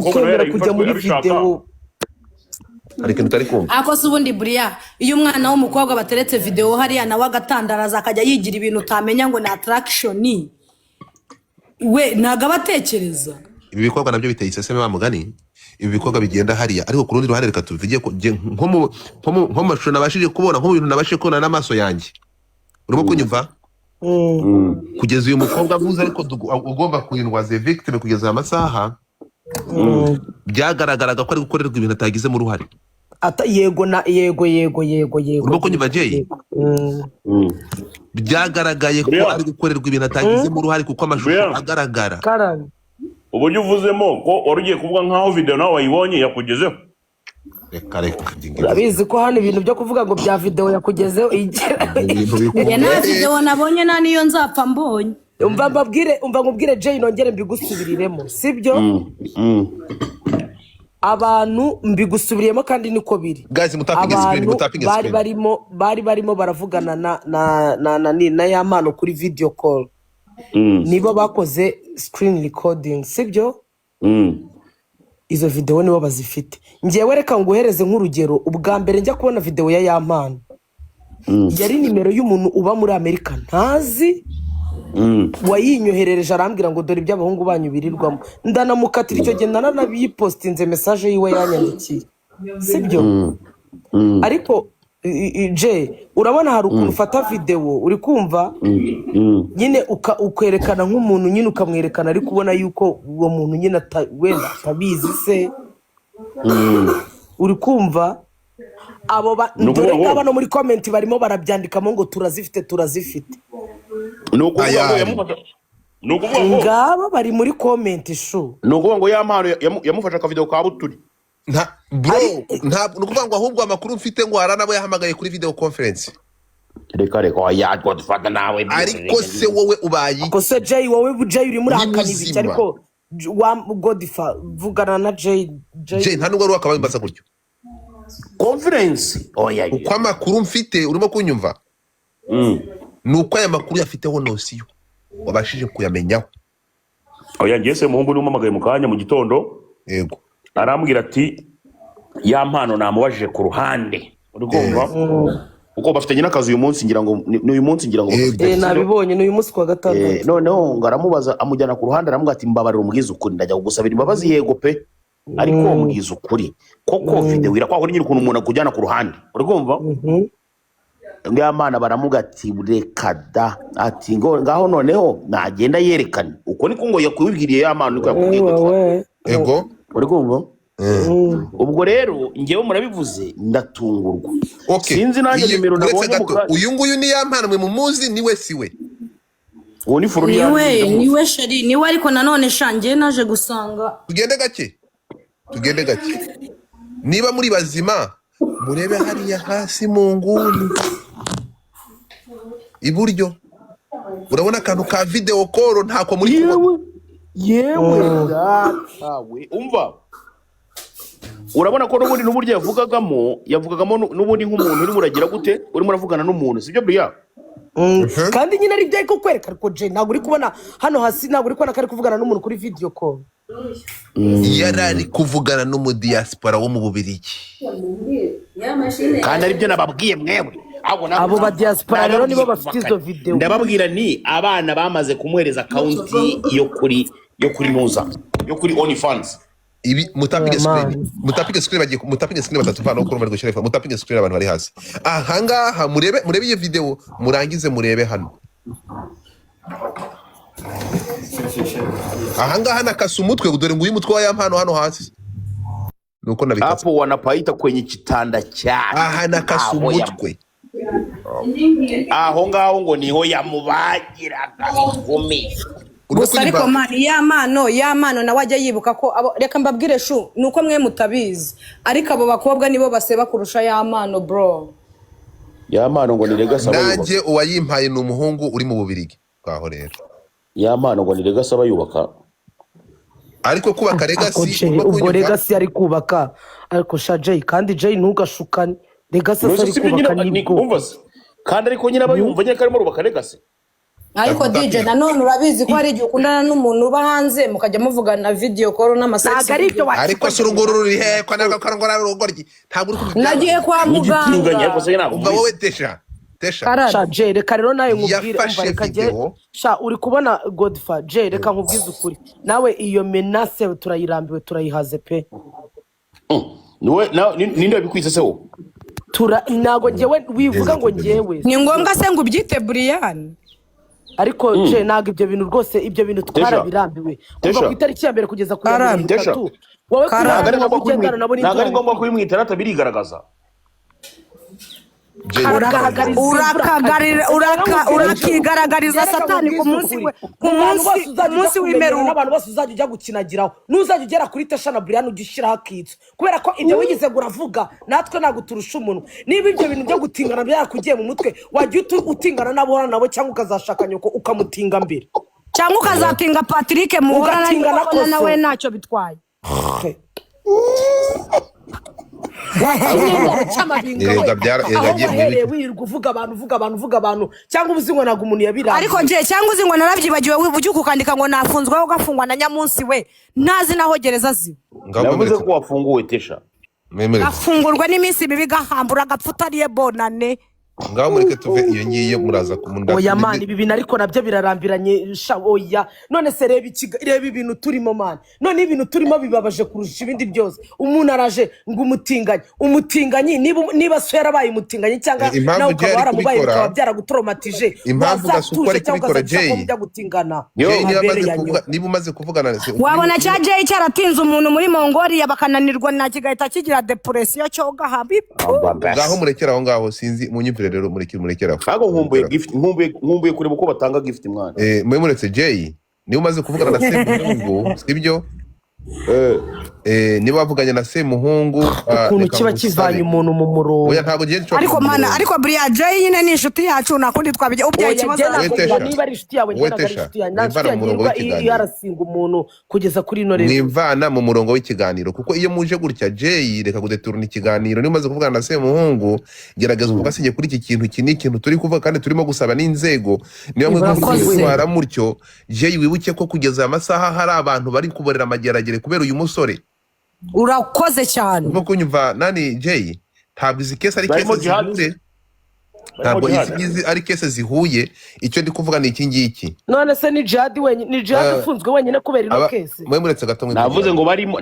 kwemera kujya muri video ariko ntari kumva ako se ubundi buriya iyo umwana w'umukobwa bateretse video hariya nawe agatandaraza akajya yigira ibintu utamenya ngo ni attraction we ntago abatekereza ibi bikorwa nabyo biteye iseseme bamugani ibi bikorwa bigenda hariya ariko ku rundi ruhande reka tuvuge ko nko mashusho nabashije kubona nko ibintu nabashije kubona n'amaso yanjye urimo kunyumva kugeza uyu mukobwa avuze ariko ugomba kurindwa ze victime kugeza amasaha byagaragaraga ko ari gukorerwa ibintu atagizemo uruhare yego urimo kunyumva Jay byagaragaye ko ari gukorerwa ibintu atagizemo uruhare kuko amashusho agaragara uburyo uvuzemo ko warugiye kuvuga nkaho video nawe wayibonye yakugezeho reka urabizi ko hano ibintu byo kuvuga ngo bya video yakugezeho nta video nabonye nta niyo nzapfa mbonye umva nkubwire Jay nongere mbigusubiriremo sibyo abantu mbigusubiriyemo kandi niko biri guys mutapinge screen bari barimo baravugana na ya mpano kuri video call nibo bakoze screen recording sibyo izo video nibo bazifite ngiye reka nguhereze nk'urugero ubwa mbere njya kubona video ya mpano yari nimero y'umuntu uba muri Amerika ntazi wayinyoherereje arambwira ngo dore iby'abahungu banyu birirwamo ndanamukatira icyo gihe nanabipostinze message yiwe yanyandikiye sibyo ariko Jay urabona hari ukuntu ufata video uri kumva nyine ukwerekana nk'umuntu nyine ukamwerekana ariko ubona yuko uwo muntu nyine wenda atabizi se uri kumva abo dore ngaba no muri comment barimo barabyandikamo ngo turazifite ngaba bari muri comment shu nukuvuga ngo ya mpano yamufasha ka video ka buturi nta nukuvuga ngo ahubwo amakuru mfite ngo haranabo yahamagaye kuri video conference reka yatwa dufata nawe ariko se wowe ubayi ko se Jay wowe Jay uri muri akani bici ariko wa Godifa vugana na Jay nta nubwo ari wakabaye mbasa gutyo conference uko amakuru mfite urimo kunyumva nuko aya makuru yafiteho nosiyo wabashije kuyamenyaho ngese muhungu ni umamagaye mu kanya mu gitondo yego arambwira ati ya mpano namubajije ku ruhande uri kumva uko bafitanye n'akazi uyu munsi ngira ngo n'uyu munsi ngira ngo nabibonye n'uyu munsi kwa gatandatu noneho ngaramubaza amujyana ku ruhande aramubwira ati mbabarira umugize ukuri ndajya kugusabira imbabazi yego pe ariko umugize ukuri koko video irakwaho nyine ukuntu umuntu akujyana ku ruhande uri kumva ya mpano baramubwira ati reka da ati ngaho noneho nagenda yerekana uko niko ngo yakwibwiriye ya mpano niko yakubwiye yego uri kumva ubwo rero ngewe murabivuze ndatungurwa sinzi nanjye nimero nabonye uyu nguyu ni ya mpano mwe mumuzi niwe siwe uwo ni Florian niwe sheri niwe ariko nanone shangiye naje gusanga tugende gake niba muri bazima murebe hariya hasi mu nguni iburyo urabona akantu ka video call ntako muri yewe datawe umva urabona ko n'uburyo yavugagamo n'ubundi nk'umuntu uri muragira gute uri muravugana n'umuntu sibyo Bria kandi nyine ari byo kwereka ko Jay ntabwo uri kubona hano hasi ntabwo uri kubona ko ari kuvugana n'umuntu kuri video call yarari kuvugana n'umudiaspora wo mu Bubiligi kandi ari byo nababwiye mwewe abo ba diaspora rero nibo bafite izo video ndababwira ni abana bamaze kumuhereza account yo kuri Nuza yo kuri OnlyFans ibi mutapige screen bagiye mutapige screen batatuvana uko rumwe gushyira mutapige screen abantu bari hasi ahangaha murebe iyo video murangize murebe hano ahangaha nakasa umutwe dore ngo uyu mutwe wa ya mpano hano hasi nuko nabikasa hapo wanapaita kwenye kitanda chake aha nakasa umutwe aho ngaho ngo niho yamubagiraga ingumi gusa ariko mani ya mano nawe ajya yibuka ko reka mbabwire shu nuko mwe mutabizi ariko abo bakobwa nibo baseba kurusha ya mano bro ya mano ngo nirega saba yubaka nanjye uwayimpaye ni umuhungu uri mu Bubiligi kwaho rero ya mano ngo nirega saba yubaka ariko kubaka legacy ubwo legacy ari kubaka ariko sha Jay kandi Jay ntugashukane legacy ari kubaka ni bwo kandi ariko nyine abayumva nyine karimo rubaka legacy ariko DJ nanone urabizi ko hari igihe ukundana n'umuntu uba hanze mukajya muvugana video call ntabwo ari ibyo ariko si urunguru ruri he ko nakarongora urugoryi ntabwo uri kubivuga nagiye kwa Igitinganya ariko muganga se ntabwo umva wowe tesha sha Jay reka rero nawe nkubwire Yafashe umva reka video. sha uri kubona Godfa Jay reka nkubwize ukuri nawe iyo menace turayirambiwe turayihaze pe ninde wabikwise se wo ntago njyewe wivuga ngo njyewe ni ngombwa se ngo ubyite Brian ariko Jay ntago ibyo bintu rwose ibyo bintu twarabirambiwe kuva ku itariki ya mbere kugeza ku ya mirongo itatu wowe ntabwo ari ngombwa kubimwita rata birigaragaza urakigaragariza satani ku munsi w'imperuka n'abantu bose uzajya ujya gukinagiraho n'uzajya ugera kuri Tesha na Brian ujya ushyiraho akitso kubera ko ibyo wigize uravuga natwe ntabwo turusha umuntu niba ibyo bintu byo gutingana byakugiye mu mutwe wajya utingana n'abora nabo cyangwa ukazashaka nyoko ukamutinga mbere cyangwa ukazatinga Patrick muhorana nawe ntacyo bitwaye wirirwa uvuga abantu cyangwa uzi ngo ntabwo umuntu yabirangiye ariko nje cyangwa uzi ngo narabyibagiwe ujya ukandika ngo nafunzwe ugafungwa na nyamunsi we ntazi naho gereza ziba navuze ko wafunguwe Tesha afungurwa n'iminsi mibi gahambura agapfa utariye bonane ngaho mureke tuve iyo ngiye muraza kumunda oya mani ibi bintu ariko nabyo birarambiranye oya none se reba ibintu turimo mani none ibintu turimo bibabaje kurusha ibindi byose umuntu araje ngo umutinganyi niba so yarabaye umutinganyi cyangwa nawe ukaba waramubaye bikaba byaragutromatije impamvu gasukora ari kubikora Jay niba umaze kuvugana wabona cya Jay cyaratinze umuntu muri Mongolia bakananirwa na kigahita kigira depression cyo gahabi ngaho murekera aho ngaho sinzi munyumvire rero murekera aho nkumbuye kureba uko batanga gift mwana muretse Jay niba umaze kuvugana na Semuhungu sibyo niba wavuganye na Semuhungu ukuntu kiba kivanye umuntu mu murongo oya ntabwo giye cyo ariko Brian Jay nyine ni inshuti yacu nakundi twabije ubyaye ikibazo niba ari inshuti yawe njye ari inshuti yawe nta yarasinga umuntu kugeza kuri ino rero mwimvana mu murongo w'ikiganiro kuko iyo muje gutya Jay reka kudeturuna ikiganiro niba umaze kuvugana na Semuhungu gerageza uvugasinye kuri iki kintu iki ni ikintu turi kuvuga kandi turimo gusaba n'inzego niyo mwitwara mutyo Jay wibuke ko kugeza amasaha hari abantu bari kuborera amageragere kubera uyu musore urakoze cyane nko kunyumva nani Jay ntabwo izi kese ari kese zihuye ntabwo izi ari kese zihuye icyo ndi kuvuga ni iki ngiki none se ni Jihad wenyine ni Jihad ufunzwe wenyine kubera ino kese mwe muretse gato navuze ngo barimo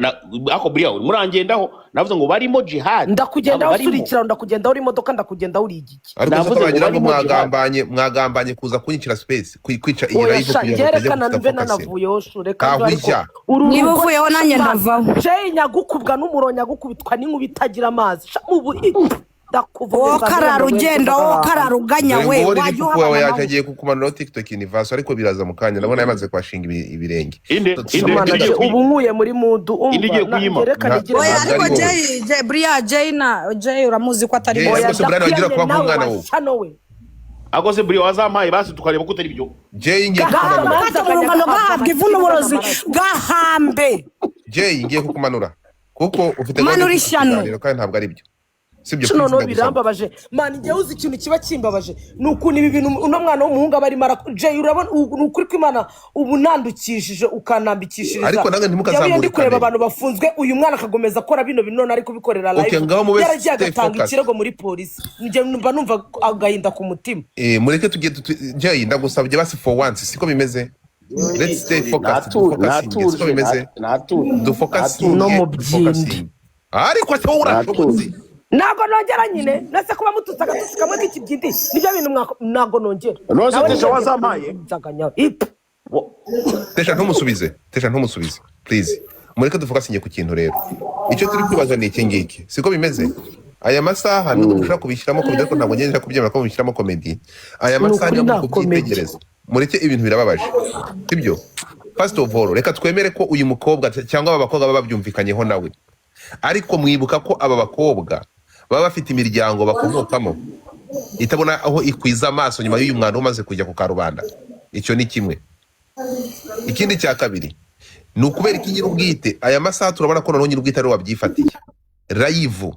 ako Brian murangendaho navuze ngo barimo Jihad ndakugenda usurikira ndakugenda uri imodoka ndakugenda uri igiki navuze bagira ngo mwagambanye kuza kunyicira space kwica iyi live yerekana mbe nanavuyeho shure kandi niba uvuyeho nanjye ndavaho Jay nyagukubwa n'umuronya gukubitwa n'inkuba itagira amazi karara ugenda karara uganya we wajya uhabona yagiye kukumanura TikTok universe ariko biraza mu kanya nabona yamaze kwashinga ibirenge ubu nkuye muri mudu umva yerekana ariko Jay uramuzi ko atari wagira kuba nk'umwana we agose Brian wazampaye basi tukareba ko utari byo Jay ngiye gahabwa ivunuborozi gahambe Jay ngiye kukumanura kuko ufite gahunda kandi ntabwo ari byo noneho birambabaje mani njyewe uzi ikintu kiba kimbabaje ni ukuntu ibi bintu uno mwana w'umuhungu aba arimo Jay urabona ni ukuri ko Imana ubu nandukishije ukanambikishiriza ariko nange ntimukazamurikane ndi kureba abantu bafunzwe uyu mwana akagomeza akora bino bintu none ari kubikorera live yaragiye agatanga ikirego muri polisi njye numva agahinda ku mutima mureke tugiye Jay ndagusabye basi for once siko bimeze let's stay focused siko bimeze dufocus no mu byindi ariko se urashobotse ntabwo nongera nyine nase kuba mututse agatutsi kamwe k'ikibyindi nibyo bintu ntabwo nongera nose Tesha wazampaye Tesha ntumusubize please mureke dufokasinye ku kintu rero icyo turi kwibaza ni iki ngiki siko bimeze aya masaha nubwo dushobora kubishyiramo komedi ariko ntabwo ngenera kubyemera ko mubishyiramo komedi aya masaha niyo kubyitegereza mureke ibintu birababaje sibyo first of all reka twemere ko uyu mukobwa cyangwa aba bakobwa baba babyumvikanyeho nawe ariko mwibuka ko aba bakobwa baba bafite imiryango bakomokamo itabona aho ikwiza amaso nyuma y'uyu mwana umaze kujya ku karubanda icyo ni kimwe ikindi cya kabiri ni ukubera iki nyir'ubwite aya masaha turabona ko noneho nyir'ubwite ari wabyifatiye live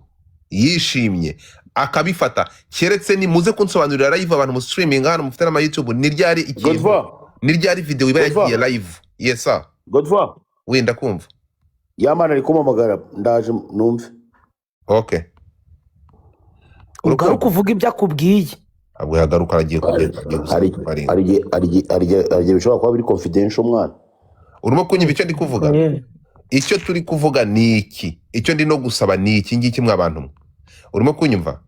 yishimye akabifata, keretse ni muze kunsobanurira live abantu mu streaming hano mufite n'ama YouTube, ni ryari ikintu, Godva, ni ryari video iba Godva, yagiye live? Yes sir, Godva, wenda kumva. yamana ari kumamagara ndaje numve. Okay, ubwo ari kuvuga ibyo akubwiye. abwo yagaruka agiye Ari bishobora kuba biri confidential mwana. urimo kunyumva icyo ndi kuvuga? Yeah. Icyo turi kuvuga ni iki, icyo ndi no gusaba ni iki ngiki mwabantu mwe, urimo kunyumva?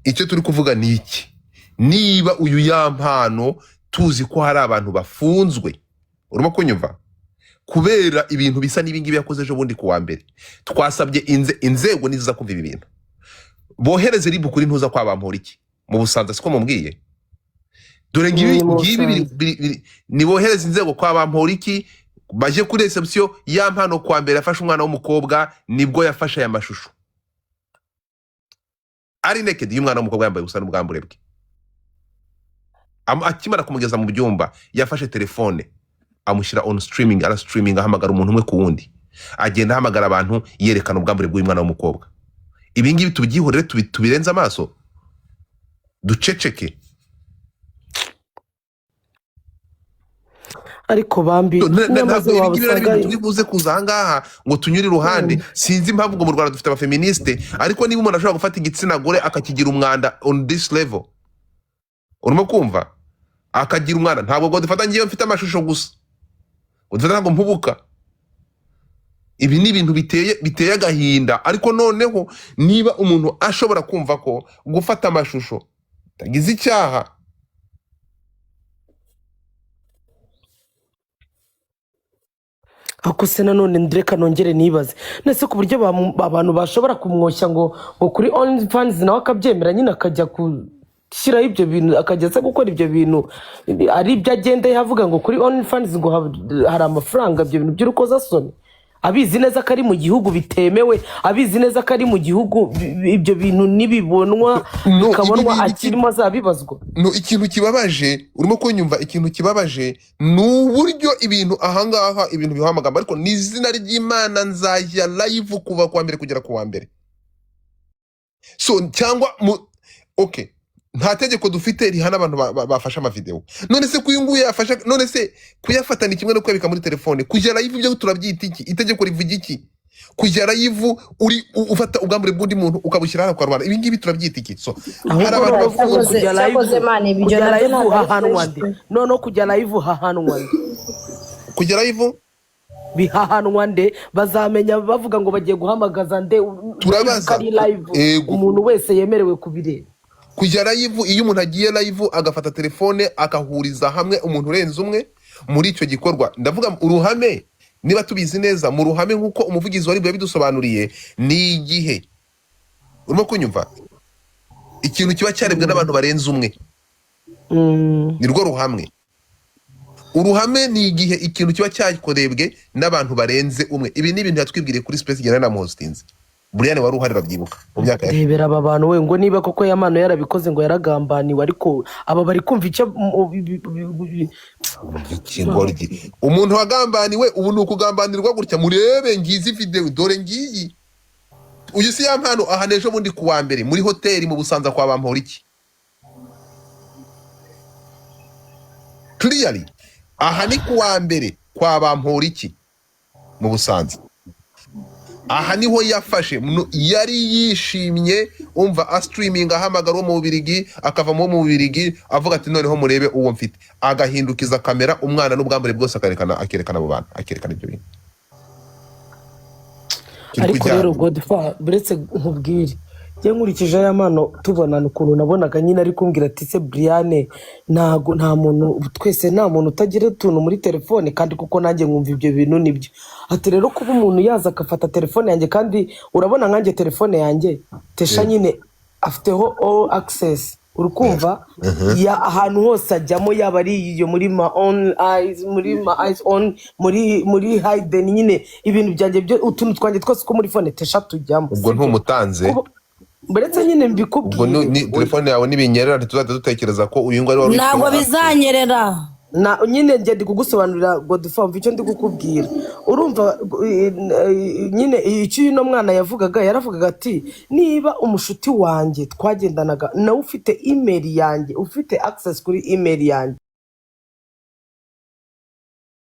Icyo turi kuvuga ni iki, niba uyu yampano tuzi ko hari abantu bafunzwe, urimo kunyumva, kubera ibintu bisa n'ibingibi yakoze ejo bundi kuwa mbere, twasabye inzego niziza kumva ibi bintu bohereze ribu kuri ntuza kwa Bamporiki mu Busanza, siko mubwiye? Dore ngibi nibohereze inzego kwa Bamporiki baje kuri reception yampano kwa mbere afashe umwana w'umukobwa, nibwo yafashe aya mashusho ari naked y'umwana w'umukobwa yambaye ubusa n'ubwambure bwe. Akimara kumugeza mu byumba yafashe telefone amushyira on streaming, ara streaming ahamagara umuntu umwe ku wundi, agenda ahamagara abantu yerekana ubwambure bw'umwana w'umukobwa. Ibi ngibi tubyihorere, tubirenze amaso, duceceke. Ariko Bambi ntabwo ibi ngibi ari ibintu turibuze kuza ahangaha ngo tunyure iruhande. Sinzi impamvu ngo mu Rwanda dufite abafeministe, ariko niba umuntu ashobora gufata igitsina gore akakigira umwanda on this level, urimo kumva, akagira umwana, ntabwo ngo dufata ngiye mfite amashusho gusa, udufata ntabwo mpubuka. Ibi ni ibintu biteye agahinda. Ariko noneho niba umuntu ashobora kumva ko gufata amashusho tagize icyaha, ako se nanone ndireka nongere nibaze nese ku buryo abantu bashobora kumwoshya ngo kuri OnlyFans nawe akabyemera, nyine akajya gushyiraho ibyo bintu, akajya se gukora ibyo bintu ari ibyo agenda yavuga ngo kuri OnlyFans ngo hari amafaranga, ibyo bintu by'urukozasoni, abizi neza ko ari mu gihugu bitemewe, abizi neza ko ari mu gihugu ibyo bintu nibibonwa bikabonwa akirimo azabibazwa. No, ikintu kibabaje, urimo kunyumva, ikintu kibabaje ni uburyo ibintu ahangaha ibintu biha amagambo, ariko ni izina ry'Imana nzajya live kuva kwa mbere kugera ku wa mbere. So cyangwa okay, nta tegeko dufite rihana abantu bafasha amavideo. None se kuyunguye yafasha, none se kuyafata ni kimwe no kwebika muri telefone, kujya live ibyo turabyita iki? Itegeko rivuga iki? Kujya live uri ufata ubwambure bw'undi muntu ukabushyira hano kwa rubanda, ibi ngibi turabyita iki? So hari abantu bavuga kujya live hahanwa nde, none kujya live hahanwa nde, kujya live bihahanwa nde, bazamenya bavuga ngo bagiye guhamagaza nde, turabaza live umuntu wese yemerewe kubireba. Kujya live, iyo umuntu agiye live agafata telefone akahuriza hamwe umuntu urenze umwe muri icyo gikorwa, ndavuga uruhame, niba tubizi neza mu ruhame nk'uko umuvugizi wari yabidusobanuriye, ni igihe, urimo kunyumva, ikintu kiba cyarebwe n'abantu barenze umwe, ni rwo ruhamwe. Uruhame ni igihe ikintu kiba cyakorebwe n'abantu barenze umwe. Ibi ni ibintu yatwibwiriye kuri Space Gena na Mostinze. Brian wari uhari rabyibuka mu myaka ya rebera aba bantu we ngo niba koko Yamano yarabikoze ngo yaragambaniwe, ariko aba bari kumva icyo ikingoryi. Umuntu wagambaniwe ubu ni ukugambanirwa gutya, murebe ngizi video, dore ngiyi uyu si Yampano ahanejo bundi kuwa mbere muri hoteli mu Busanza kwa Bamporiki. Clearly aha ni kuwa mbere kwa Bamporiki mu Busanza. Aha niho yafashe, yari yishimye, umva a streaming ahamagara wo mu Bubiligi, akava mu Bubiligi avuga ati noneho murebe uwo mfite, agahindukiza kamera umwana n'ubwambure bwose akerekana abo bantu, akerekana ibyo bintu. Ariko rero Godfather buretse nkubwire, je nkurikije Yamano tubonana ukuntu nabonaga nyine ari kumbwira ati se Brian nta muntu, twese nta muntu utagira utuntu muri telefone, kandi kuko nanjye nkumva ibyo bintu nibyo. Ati rero kuba umuntu yaza akafata telefone yanjye, kandi urabona nkanjye telefone yanjye Tesha nyine afiteho all access, urukumva, ya ahantu hose ajyamo, yaba ari iyo muri my own eyes, muri my eyes on, muri hidden, nyine ibintu byanjye byo utuntu twanjye twose ko muri phone Tesha tujyamo. Ubwo ntumutanze Buretse nyine mbikubwiye, ubwo ni telefone yawe nibinyerera ntituzajya dutekereza ko uyu ngo ari wari ntabwo bizanyerera. Na nyine njye ndi kugusobanurira Godfather icyo ndi kukubwira. urumva nyine icyo uno mwana yaravugaga ati niba umushuti wanjye twagendanaga nawe ufite email yanjye ufite access kuri email yanjye